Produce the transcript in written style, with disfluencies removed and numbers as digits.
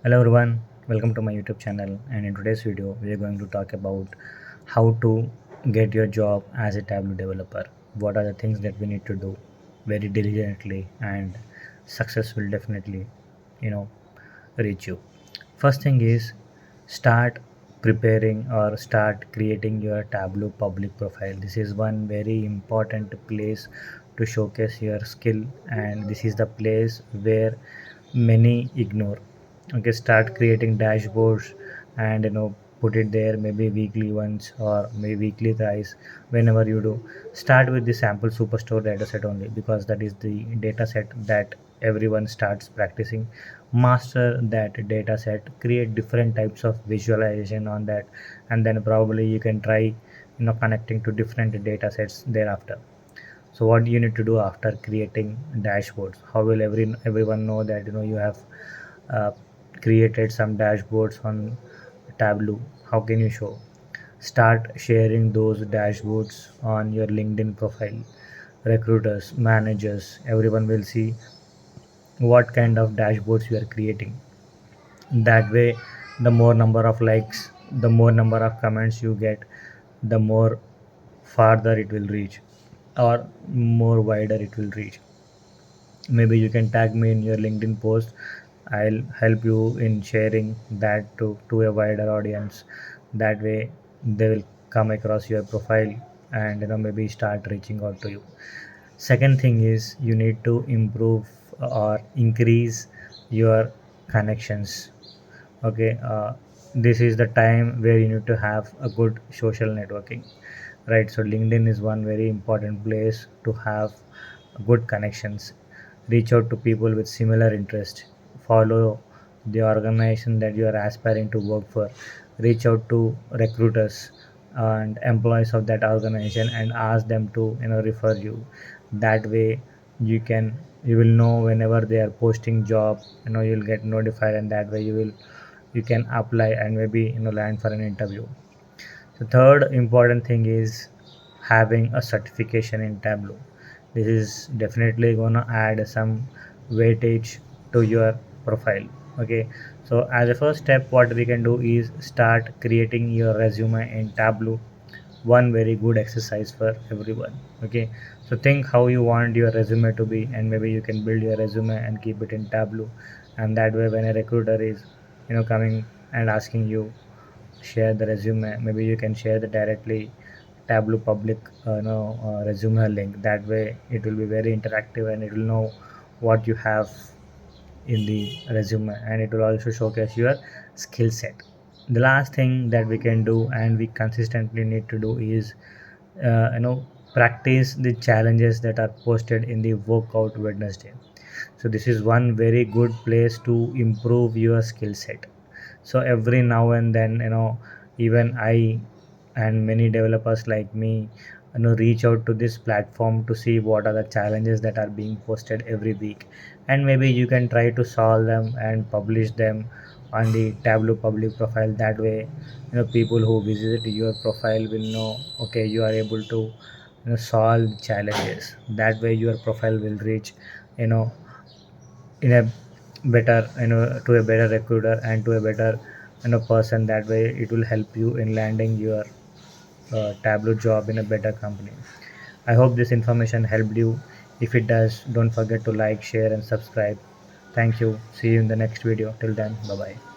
Hello everyone, welcome to my YouTube channel, and in today's video we are going to talk about how to get your job as a Tableau developer. What are the things that we need to do very diligently, and success will definitely you know reach you. First thing is, start preparing or start creating your Tableau public profile. This is one very important place to showcase your skill, and this is the place where many ignore. Okay, start creating dashboards and put it there, maybe weekly once or maybe weekly thrice. Whenever you do, start with the sample superstore dataset only, because that is the dataset that everyone starts practicing. Master that dataset, create different types of visualization on that, and then probably you can try connecting to different datasets thereafter. So what you need to do after creating dashboards? How will everyone know that you have uh, created some dashboards on Tableau? How can you show? Start sharing those dashboards on your LinkedIn profile. Recruiters, managers, everyone will see what kind of dashboards you are creating. That way, the more number of likes, the more number of comments you get, the more farther it will reach, or more wider it will reach. Maybe you can tag me in your LinkedIn post. I'll help you in sharing that to a wider audience. That way they will come across your profile and maybe start reaching out to you. Second thing is, you need to improve or increase your connections. Okay, this is the time where you need to have a good social networking, right? So LinkedIn is one very important place to have good connections. Reach out to people with similar interest. Follow the organization that you are aspiring to work for. Reach out to recruiters and employees of that organization and ask them to refer you. That way you will know whenever they are posting job, you'll get notified, and that way you can apply and maybe land for an interview. The third important thing is having a certification in Tableau. This is definitely gonna add some weightage to your profile. Okay, so as a first step, what we can do is start creating your resume in Tableau. One very good exercise for everyone. Okay, so think how you want your resume to be, and maybe you can build your resume and keep it in Tableau, and that way when a recruiter is coming and asking you, share the resume, maybe you can share the directly Tableau public resume link. That way it will be very interactive, and it will know what you have in the resume, and it will also showcase your skill set. The last thing that we can do and we consistently need to do is practice the challenges that are posted in the workout Wednesday. So this is one very good place to improve your skill set. So every now and then, even I and many developers like me reach out to this platform to see what are the challenges that are being posted every week, and maybe you can try to solve them and publish them on the Tableau public profile. That way people who visit your profile will know, okay, you are able to solve challenges. That way your profile will reach you know in a better to a better recruiter and to a better person. That way it will help you in landing your Tableau job in a better company. I hope this information helped you. If it does, don't forget to like, share, and subscribe. Thank you. See you in the next video. Till then, bye bye.